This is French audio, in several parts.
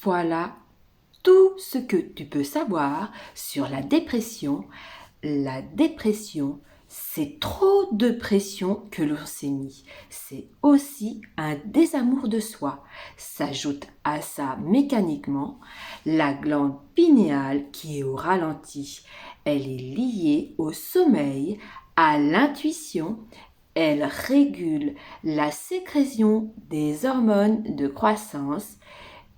Voilà tout ce que tu peux savoir sur la dépression. La dépression, c'est trop de pression que l'on s'est mis. C'est aussi un désamour de soi. S'ajoute à ça mécaniquement la glande pinéale qui est au ralenti. Elle est liée au sommeil, à l'intuition. Elle régule la sécrétion des hormones de croissance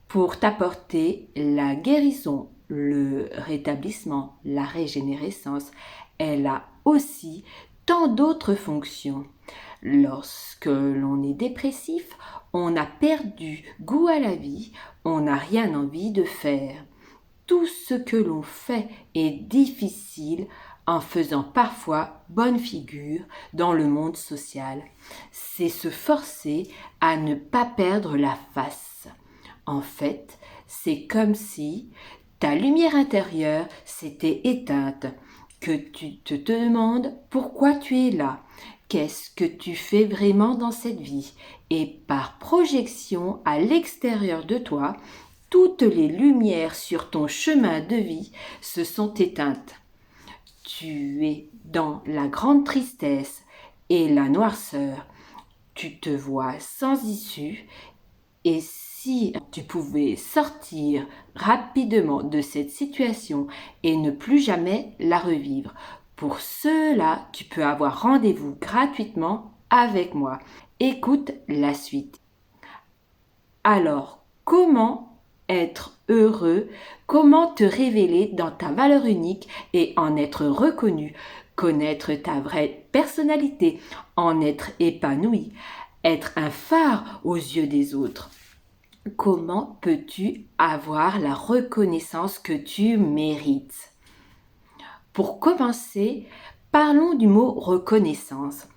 pour t'apporter la guérison, le rétablissement, la régénérescence. Elle a aussi tant d'autres fonctions. Lorsque l'on est dépressif, on a perdu goût à la vie, on n'a rien envie de faire. Tout ce que l'on fait est difficile en faisant parfois bonne figure dans le monde social. C'est se forcer à ne pas perdre la face. En fait, c'est comme si ta lumière intérieure s'était éteinte, que tu te demandes pourquoi tu es là, qu'est-ce que tu fais vraiment dans cette vie, et par projection à l'extérieur de toi, toutes les lumières sur ton chemin de vie se sont éteintes. Tu es dans la grande tristesse et la noirceur. Tu te vois sans issue et si tu pouvais sortir rapidement de cette situation et ne plus jamais la revivre, pour cela, tu peux avoir rendez-vous gratuitement avec moi. Écoute la suite. Alors, comment être heureux, comment te révéler dans ta valeur unique et en être reconnu, connaître ta vraie personnalité, en être épanoui, être un phare aux yeux des autres. Comment peux-tu avoir la reconnaissance que tu mérites? Pour commencer, parlons du mot reconnaissance.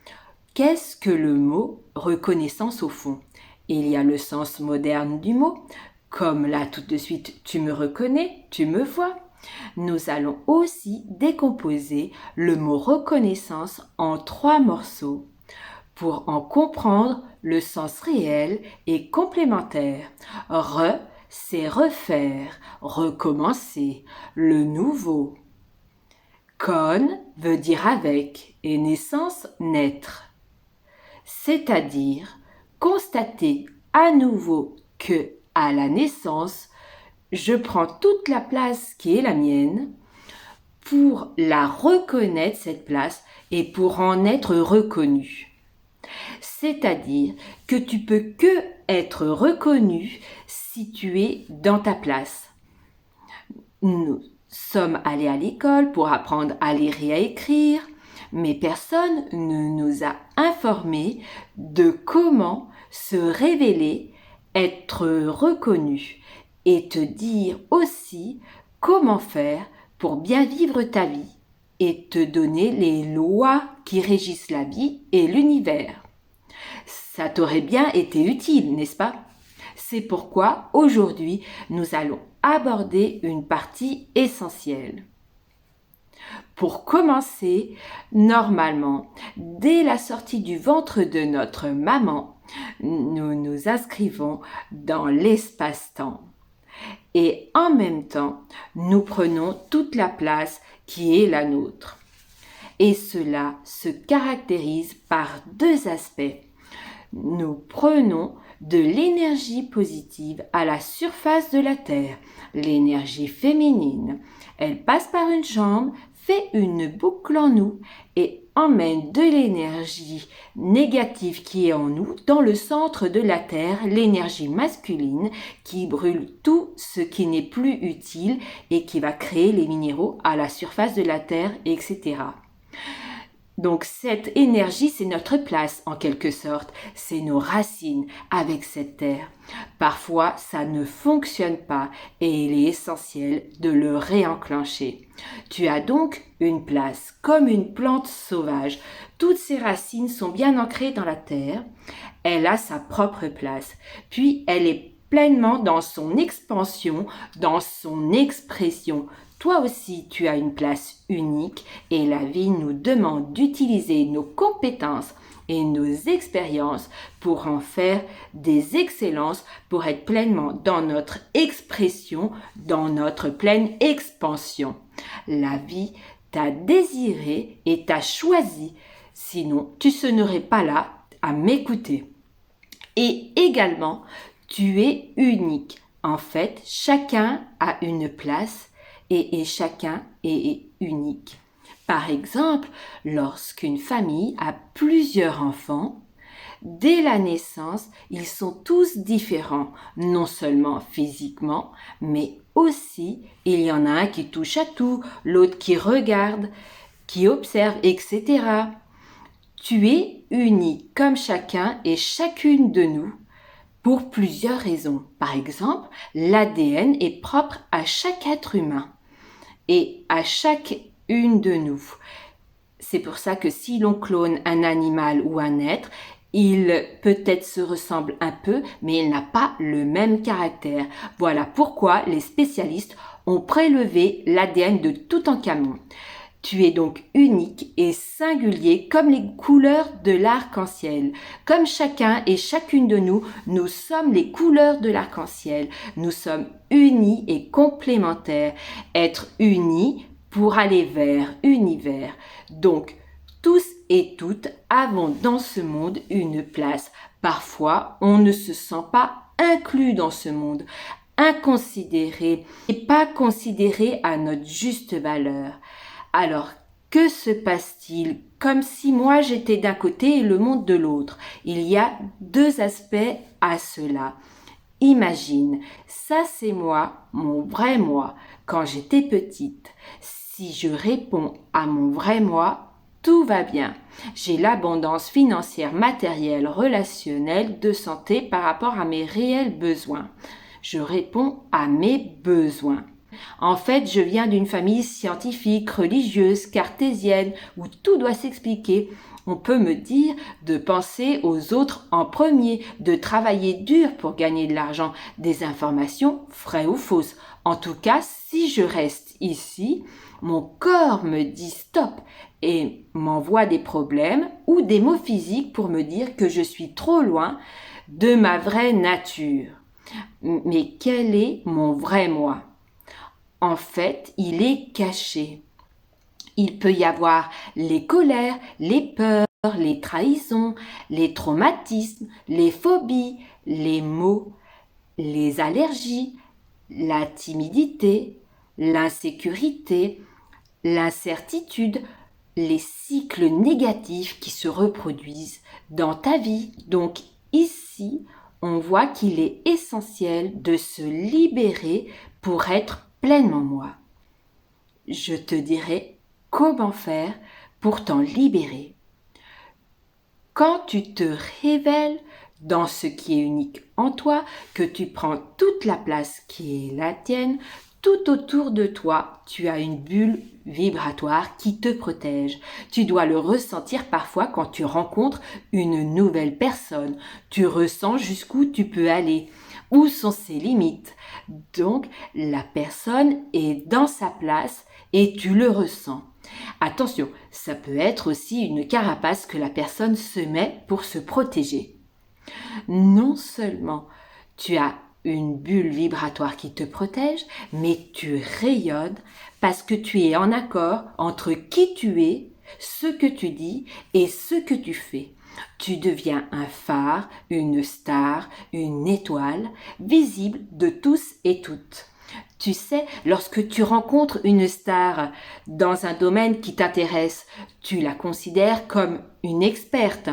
Qu'est-ce que le mot reconnaissance au fond? Il y a le sens moderne du mot, comme là tout de suite tu me reconnais, tu me vois. Nous allons aussi décomposer le mot reconnaissance en 3 morceaux pour en comprendre le sens réel et complémentaire. Re, c'est refaire, recommencer, le nouveau. Con veut dire avec et naissance naître. C'est-à-dire constater à nouveau que, à la naissance, je prends toute la place qui est la mienne pour la reconnaître cette place et pour en être reconnu. C'est-à-dire que tu peux que être reconnu si tu es dans ta place. Nous sommes allés à l'école pour apprendre à lire et à écrire, mais personne ne nous a informés de comment se révéler, être reconnu et te dire aussi comment faire pour bien vivre ta vie et te donner les lois qui régissent la vie et l'univers. Ça t'aurait bien été utile, n'est-ce pas? C'est pourquoi aujourd'hui, nous allons aborder une partie essentielle. Pour commencer, normalement, dès la sortie du ventre de notre maman, nous nous inscrivons dans l'espace-temps. Et en même temps, nous prenons toute la place qui est la nôtre. Et cela se caractérise par 2 aspects. Nous prenons de l'énergie positive à la surface de la Terre, l'énergie féminine. Elle passe par une jambe, fait une boucle en nous et emmène de l'énergie négative qui est en nous dans le centre de la Terre, l'énergie masculine qui brûle tout ce qui n'est plus utile et qui va créer les minéraux à la surface de la Terre, etc. Donc cette énergie, c'est notre place en quelque sorte, c'est nos racines avec cette terre. Parfois, ça ne fonctionne pas et il est essentiel de le réenclencher. Tu as donc une place comme une plante sauvage. Toutes ses racines sont bien ancrées dans la terre. Elle a sa propre place. Puis elle est pleinement dans son expansion, dans son expression. Toi aussi, tu as une place unique et la vie nous demande d'utiliser nos compétences et nos expériences pour en faire des excellences, pour être pleinement dans notre expression, dans notre pleine expansion. La vie t'a désiré et t'a choisi, sinon tu ne serais pas là à m'écouter. Et également, tu es unique. En fait, chacun a une place et chacun est unique. Par exemple, lorsqu'une famille a plusieurs enfants, dès la naissance, ils sont tous différents, non seulement physiquement, mais aussi il y en a un qui touche à tout, l'autre qui regarde, qui observe, etc. Tu es unique comme chacun et chacune de nous pour plusieurs raisons. Par exemple, l'ADN est propre à chaque être humain et à chacune de nous. C'est pour ça que si l'on clone un animal ou un être, il peut-être se ressemble un peu, mais il n'a pas le même caractère. Voilà pourquoi les spécialistes ont prélevé l'ADN de Toutankhamon. Tu es donc unique et singulier comme les couleurs de l'arc-en-ciel. Comme chacun et chacune de nous, nous sommes les couleurs de l'arc-en-ciel. Nous sommes unis et complémentaires. Être unis pour aller vers univers. Donc, tous et toutes avons dans ce monde une place. Parfois, on ne se sent pas inclus dans ce monde, inconsidéré et pas considéré à notre juste valeur. Alors, que se passe-t-il? Comme si moi j'étais d'un côté et le monde de l'autre. Il y a deux aspects à cela. Imagine, ça c'est moi, mon vrai moi, quand j'étais petite. Si je réponds à mon vrai moi, tout va bien. J'ai l'abondance financière, matérielle, relationnelle, de santé par rapport à mes réels besoins. Je réponds à mes besoins. En fait, je viens d'une famille scientifique, religieuse, cartésienne, où tout doit s'expliquer. On peut me dire de penser aux autres en premier, de travailler dur pour gagner de l'argent, des informations vraies ou fausses. En tout cas, si je reste ici, mon corps me dit stop et m'envoie des problèmes ou des mots physiques pour me dire que je suis trop loin de ma vraie nature. Mais quel est mon vrai moi ? En fait, il est caché. Il peut y avoir les colères, les peurs, les trahisons, les traumatismes, les phobies, les maux, les allergies, la timidité, l'insécurité, l'incertitude, les cycles négatifs qui se reproduisent dans ta vie. Donc ici, on voit qu'il est essentiel de se libérer pour être pleinement moi. Je te dirai comment faire pour t'en libérer. Quand tu te révèles dans ce qui est unique en toi, que tu prends toute la place qui est la tienne, tout autour de toi, tu as une bulle vibratoire qui te protège. Tu dois le ressentir parfois quand tu rencontres une nouvelle personne. Tu ressens jusqu'où tu peux aller. Où sont ses limites? Donc, la personne est dans sa place et tu le ressens. Attention, ça peut être aussi une carapace que la personne se met pour se protéger. Non seulement tu as une bulle vibratoire qui te protège, mais tu rayonnes parce que tu es en accord entre qui tu es, ce que tu dis et ce que tu fais. Tu deviens un phare, une star, une étoile, visible de tous et toutes. Tu sais, lorsque tu rencontres une star dans un domaine qui t'intéresse, tu la considères comme une experte,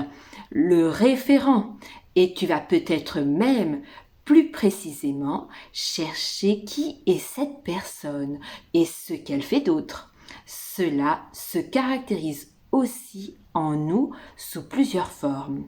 le référent, et tu vas peut-être même plus précisément chercher qui est cette personne et ce qu'elle fait d'autre. Cela se caractérise aussi en nous sous plusieurs formes.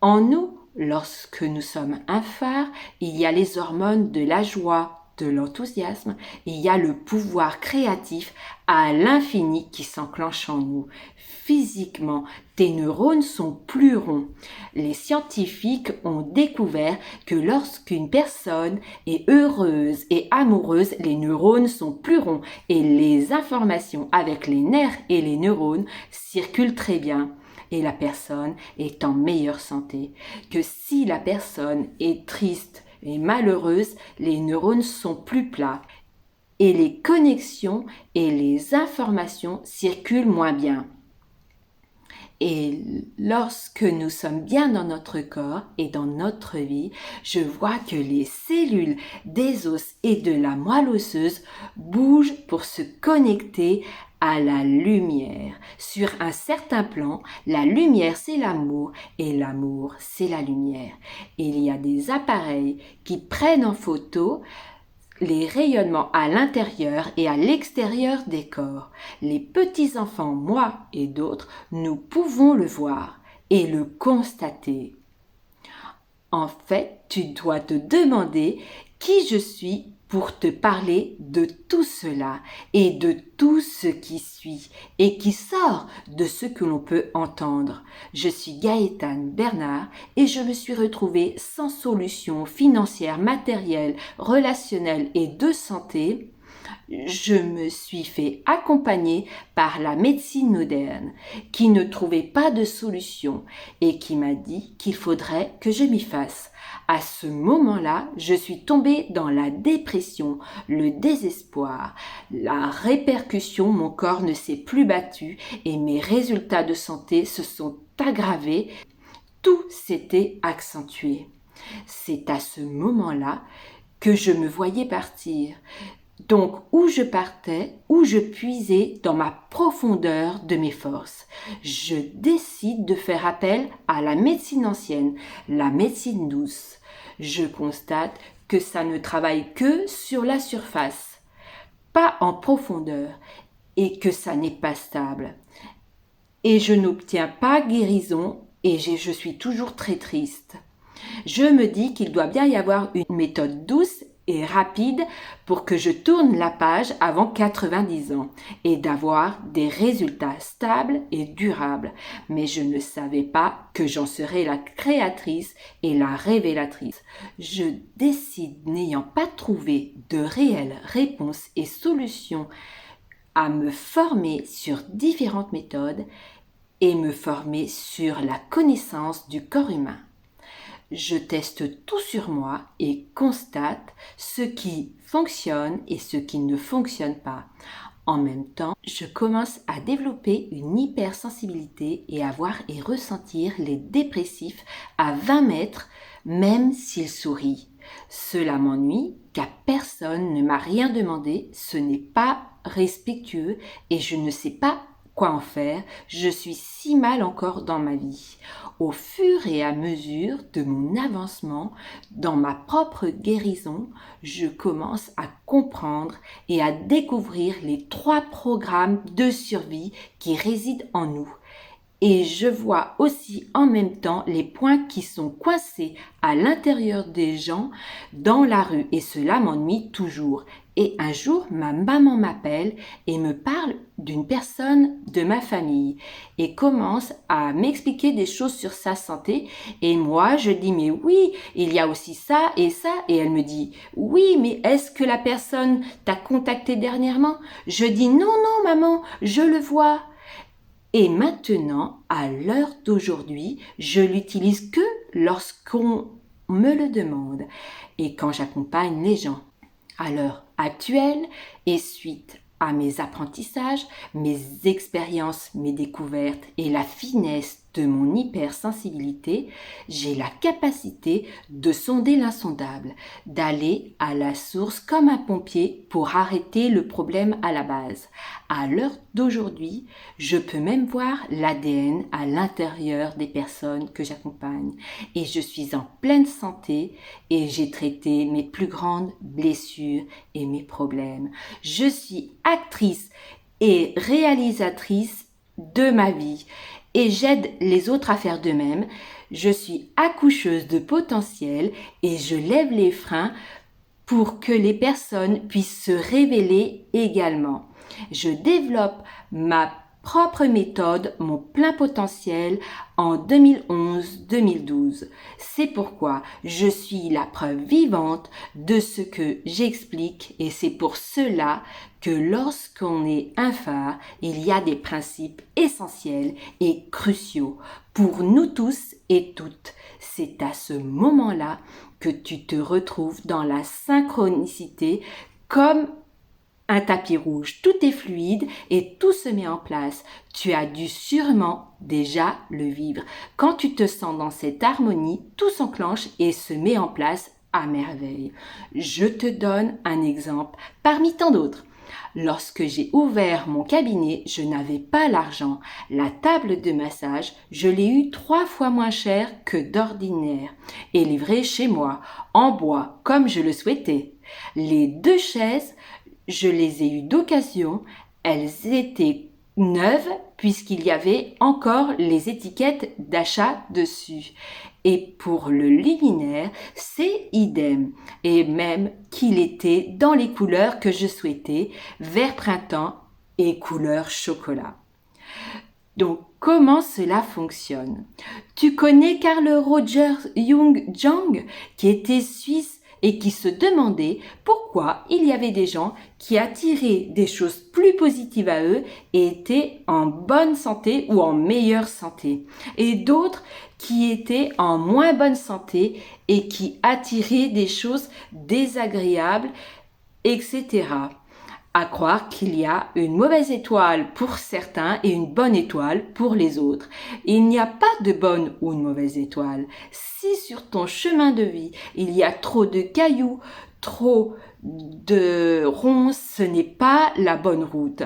En nous, lorsque nous sommes un phare, il y a les hormones de la joie, de l'enthousiasme, il y a le pouvoir créatif à l'infini qui s'enclenche en nous. Physiquement, tes neurones sont plus ronds. Les scientifiques ont découvert que lorsqu'une personne est heureuse et amoureuse, les neurones sont plus ronds et les informations avec les nerfs et les neurones circulent très bien. et la personne est en meilleure santé. Que si la personne est triste et malheureuse, les neurones sont plus plats et les connexions et les informations circulent moins bien. Et lorsque nous sommes bien dans notre corps et dans notre vie, je vois que les cellules des os et de la moelle osseuse bougent pour se connecter à la lumière. Sur un certain plan, la lumière c'est l'amour et l'amour c'est la lumière. Il y a des appareils qui prennent en photo les rayonnements à l'intérieur et à l'extérieur des corps. Les petits-enfants, moi et d'autres, nous pouvons le voir et le constater. En fait, tu dois te demander qui je suis pour te parler de tout cela et de tout ce qui suit et qui sort de ce que l'on peut entendre. Je suis Gaëtane Bernard et je me suis retrouvée sans solution financière, matérielle, relationnelle et de santé. Je me suis fait accompagner par la médecine moderne qui ne trouvait pas de solution et qui m'a dit qu'il faudrait que je m'y fasse. À ce moment-là, je suis tombée dans la dépression, le désespoir, la répercussion, mon corps ne s'est plus battu et mes résultats de santé se sont aggravés. Tout s'était accentué. C'est à ce moment-là que je me voyais partir. Donc, où je partais, où je puisais dans ma profondeur de mes forces. Je décide de faire appel à la médecine ancienne, la médecine douce. Je constate que ça ne travaille que sur la surface, pas en profondeur, et que ça n'est pas stable. Et je n'obtiens pas guérison et je suis toujours très triste. Je me dis qu'il doit bien y avoir une méthode douce et rapide pour que je tourne la page avant 90 ans et d'avoir des résultats stables et durables. Mais je ne savais pas que j'en serais la créatrice et la révélatrice. Je décide, n'ayant pas trouvé de réelles réponses et solutions, à me former sur différentes méthodes et me former sur la connaissance du corps humain. Je teste tout sur moi et constate ce qui fonctionne et ce qui ne fonctionne pas. En même temps, je commence à développer une hypersensibilité et à voir et ressentir les dépressifs à 20 mètres, même s'ils sourient. Cela m'ennuie car personne ne m'a rien demandé, ce n'est pas respectueux et je ne sais pas quoi en faire, je suis si mal encore dans ma vie. Au fur et à mesure de mon avancement dans ma propre guérison, je commence à comprendre et à découvrir les 3 programmes de survie qui résident en nous. Et je vois aussi en même temps les points qui sont coincés à l'intérieur des gens dans la rue et cela m'ennuie toujours. Et un jour, ma maman m'appelle et me parle d'une personne de ma famille et commence à m'expliquer des choses sur sa santé. Et moi, je dis, mais oui, il y a aussi ça. Et elle me dit, oui, mais est-ce que la personne t'a contacté dernièrement? Je dis, non, non, maman, je le vois. Et maintenant, à l'heure d'aujourd'hui, je l'utilise que lorsqu'on me le demande et quand j'accompagne les gens. À l'heure actuelle et suite à mes apprentissages, mes expériences, mes découvertes et la finesse de mon hypersensibilité, j'ai la capacité de sonder l'insondable, d'aller à la source comme un pompier pour arrêter le problème à la base. À l'heure d'aujourd'hui, je peux même voir l'ADN à l'intérieur des personnes que j'accompagne et je suis en pleine santé et j'ai traité mes plus grandes blessures et mes problèmes. Je suis actrice et réalisatrice de ma vie et j'aide les autres à faire de même. Je suis accoucheuse de potentiel et je lève les freins pour que les personnes puissent se révéler également. Je développe ma propre méthode, mon plein potentiel en 2011-2012. C'est pourquoi je suis la preuve vivante de ce que j'explique et c'est pour cela que lorsqu'on est un phare, il y a des principes essentiels et cruciaux pour nous tous et toutes. C'est à ce moment-là que tu te retrouves dans la synchronicité comme un tapis rouge. Tout est fluide et tout se met en place. Tu as dû sûrement déjà le vivre. Quand tu te sens dans cette harmonie, tout s'enclenche et se met en place à merveille. Je te donne un exemple parmi tant d'autres. Lorsque j'ai ouvert mon cabinet, je n'avais pas l'argent. La table de massage, je l'ai eue 3 fois moins chère que d'ordinaire et livrée chez moi, en bois, comme je le souhaitais. Les 2 chaises, je les ai eues d'occasion, elles étaient neuves puisqu'il y avait encore les étiquettes d'achat dessus. Et pour le luminaire, c'est idem. Et même qu'il était dans les couleurs que je souhaitais, vert printemps et couleur chocolat. Donc, comment cela fonctionne? Tu connais Carl Roger Jung, qui était suisse et qui se demandait pourquoi il y avait des gens qui attiraient des choses plus positives à eux et étaient en bonne santé ou en meilleure santé, et d'autres qui étaient en moins bonne santé et qui attiraient des choses désagréables, etc. À croire qu'il y a une mauvaise étoile pour certains et une bonne étoile pour les autres. Il n'y a pas de bonne ou une mauvaise étoile. Si sur ton chemin de vie, il y a trop de cailloux, trop de ronces, ce n'est pas la bonne route.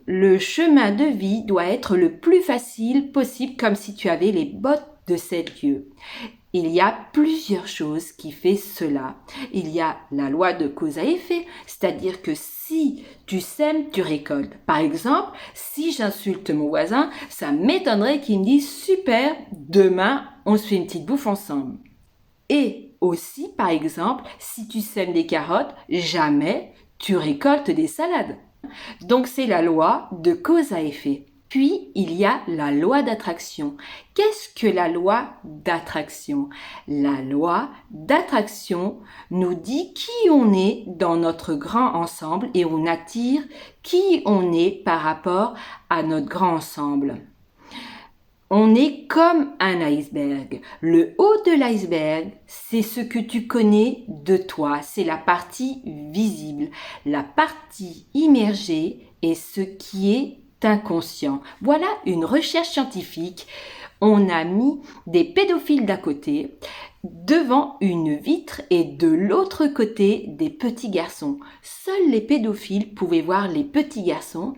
Le chemin de vie doit être le plus facile possible, comme si tu avais les bottes de 7 lieues. Il y a plusieurs choses qui font cela. Il y a la loi de cause à effet, c'est-à-dire que si tu sèmes, tu récoltes. Par exemple, si j'insulte mon voisin, ça m'étonnerait qu'il me dise « Super, demain, on se fait une petite bouffe ensemble ». Et aussi, par exemple, si tu sèmes des carottes, jamais tu récoltes des salades. Donc c'est la loi de cause à effet. Puis, il y a la loi d'attraction. Qu'est-ce que la loi d'attraction? La loi d'attraction nous dit qui on est dans notre grand ensemble et on attire qui on est par rapport à notre grand ensemble. On est comme un iceberg. Le haut de l'iceberg, c'est ce que tu connais de toi. C'est la partie visible. La partie immergée est ce qui est inconscient. Voilà une recherche scientifique. On a mis des pédophiles d'un côté, devant une vitre et de l'autre côté des petits garçons. Seuls les pédophiles pouvaient voir les petits garçons,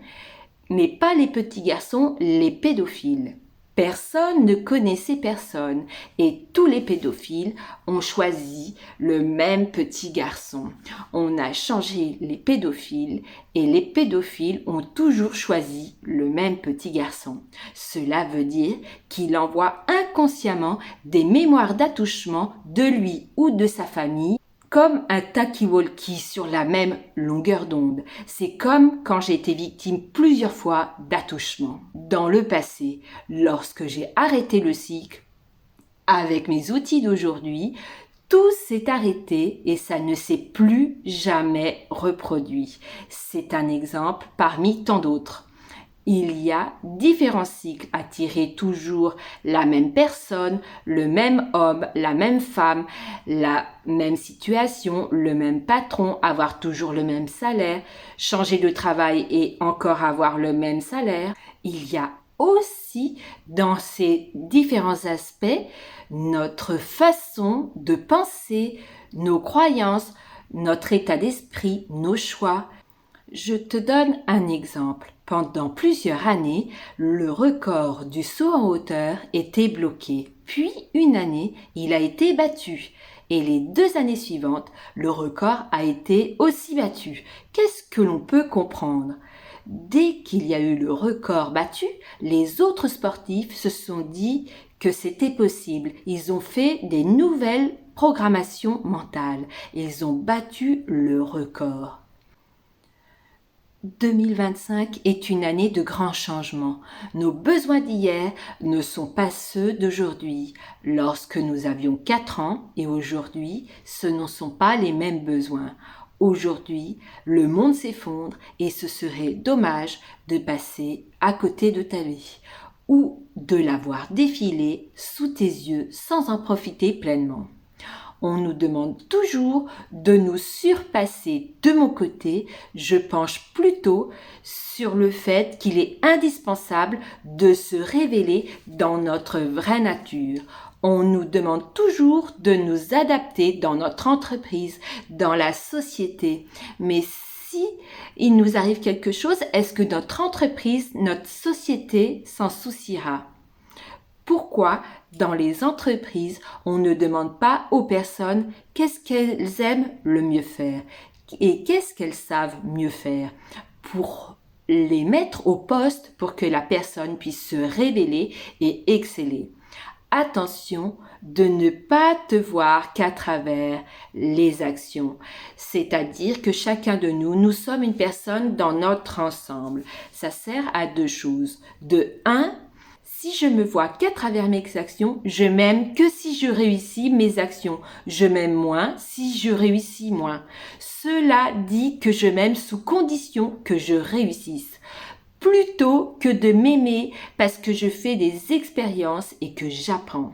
mais pas les petits garçons, les pédophiles. Personne ne connaissait personne et tous les pédophiles ont choisi le même petit garçon. On a changé les pédophiles et les pédophiles ont toujours choisi le même petit garçon. Cela veut dire qu'il envoie inconsciemment des mémoires d'attouchement de lui ou de sa famille comme un talkie-walkie sur la même longueur d'onde. C'est comme quand j'ai été victime plusieurs fois d'attouchement. Dans le passé, lorsque j'ai arrêté le cycle, avec mes outils d'aujourd'hui, tout s'est arrêté et ça ne s'est plus jamais reproduit. C'est un exemple parmi tant d'autres. Il y a différents cycles, attirer toujours la même personne, le même homme, la même femme, la même situation, le même patron, avoir toujours le même salaire, changer de travail et encore avoir le même salaire. Il y a aussi dans ces différents aspects notre façon de penser, nos croyances, notre état d'esprit, nos choix. Je te donne un exemple. Pendant plusieurs années, le record du saut en hauteur était bloqué. Puis, une année, il a été battu. Et les 2 années suivantes, le record a été aussi battu. Qu'est-ce que l'on peut comprendre? Dès qu'il y a eu le record battu, les autres sportifs se sont dit que c'était possible. Ils ont fait des nouvelles programmations mentales. Ils ont battu le record. 2025 est une année de grands changements. Nos besoins d'hier ne sont pas ceux d'aujourd'hui. Lorsque nous avions 4 ans et aujourd'hui, ce ne sont pas les mêmes besoins. Aujourd'hui, le monde s'effondre et ce serait dommage de passer à côté de ta vie ou de la voir défiler sous tes yeux sans en profiter pleinement. On nous demande toujours de nous surpasser. De mon côté, je penche plutôt sur le fait qu'il est indispensable de se révéler dans notre vraie nature. On nous demande toujours de nous adapter dans notre entreprise, dans la société. Mais si il nous arrive quelque chose, est-ce que notre entreprise, notre société s'en souciera ? Pourquoi, dans les entreprises, on ne demande pas aux personnes qu'est-ce qu'elles aiment le mieux faire et qu'est-ce qu'elles savent mieux faire pour les mettre au poste pour que la personne puisse se révéler et exceller. Attention de ne pas te voir qu'à travers les actions. C'est-à-dire que chacun de nous, nous sommes une personne dans notre ensemble. Ça sert à 2 choses. De 1, si je me vois qu'à travers mes actions, je m'aime que si je réussis mes actions. Je m'aime moins si je réussis moins. Cela dit que je m'aime sous condition que je réussisse. Plutôt que de m'aimer parce que je fais des expériences et que j'apprends.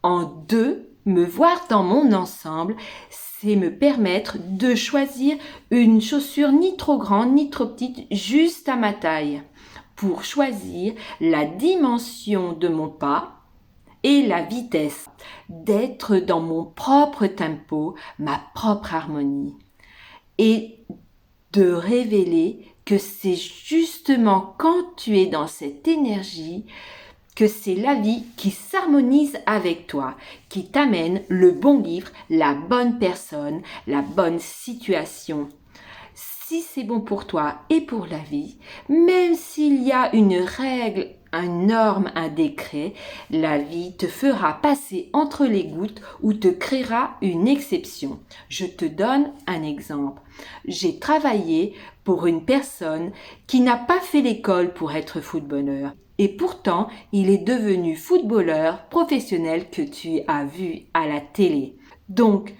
En 2, me voir dans mon ensemble, c'est me permettre de choisir une chaussure ni trop grande ni trop petite, juste à ma taille, pour choisir la dimension de mon pas et la vitesse, d'être dans mon propre tempo, ma propre harmonie, et de révéler que c'est justement quand tu es dans cette énergie que c'est la vie qui s'harmonise avec toi, qui t'amène le bon livre, la bonne personne, la bonne situation. Si c'est bon pour toi et pour la vie, même s'il y a une règle, une norme, un décret, la vie te fera passer entre les gouttes ou te créera une exception. Je te donne un exemple. J'ai travaillé pour une personne qui n'a pas fait l'école pour être footballeur. Et pourtant, il est devenu footballeur professionnel que tu as vu à la télé. Donc,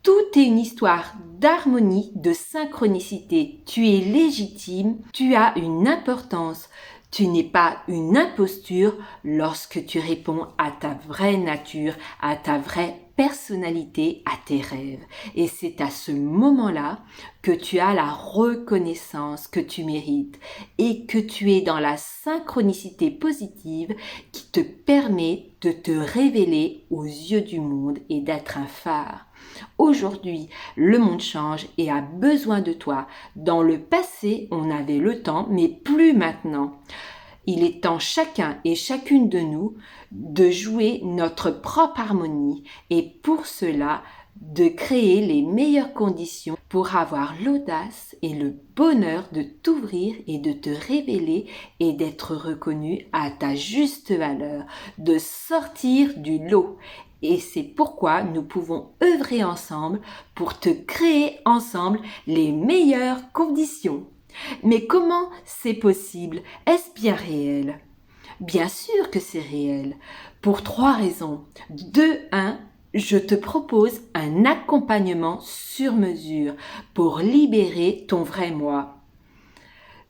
tout est une histoire d'harmonie, de synchronicité. Tu es légitime, tu as une importance. Tu n'es pas une imposture lorsque tu réponds à ta vraie nature, à ta vraie personnalité, à tes rêves. Et c'est à ce moment-là que tu as la reconnaissance que tu mérites et que tu es dans la synchronicité positive qui te permet de te révéler aux yeux du monde et d'être un phare. Aujourd'hui, le monde change et a besoin de toi. Dans le passé, on avait le temps, mais plus maintenant. Il est temps chacun et chacune de nous de jouer notre propre harmonie et pour cela, de créer les meilleures conditions pour avoir l'audace et le bonheur de t'ouvrir et de te révéler et d'être reconnu à ta juste valeur, de sortir du lot. Et c'est pourquoi nous pouvons œuvrer ensemble pour te créer ensemble les meilleures conditions. Mais comment c'est possible? Est-ce bien réel? Bien sûr que c'est réel, pour 3 raisons. De 1, je te propose un accompagnement sur mesure pour libérer ton vrai moi.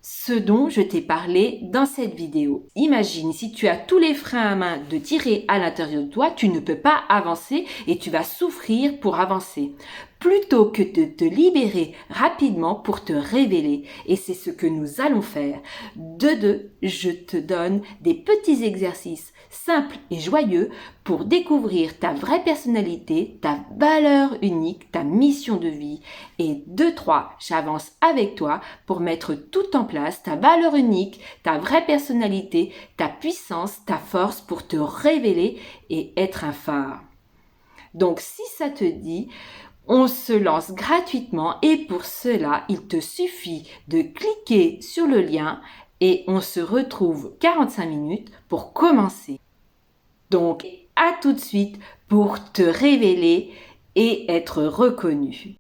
Ce dont je t'ai parlé dans cette vidéo. Imagine si tu as tous les freins à main de tirer à l'intérieur de toi, tu ne peux pas avancer et tu vas souffrir pour avancer. Plutôt que de te libérer rapidement pour te révéler. Et c'est ce que nous allons faire. De 2, je te donne des petits exercices simples et joyeux pour découvrir ta vraie personnalité, ta valeur unique, ta mission de vie. Et de 3, j'avance avec toi pour mettre tout en place, ta valeur unique, ta vraie personnalité, ta puissance, ta force pour te révéler et être un phare. Donc si ça te dit, on se lance gratuitement et pour cela, il te suffit de cliquer sur le lien et on se retrouve 45 minutes pour commencer. Donc, à tout de suite pour te révéler et être reconnu.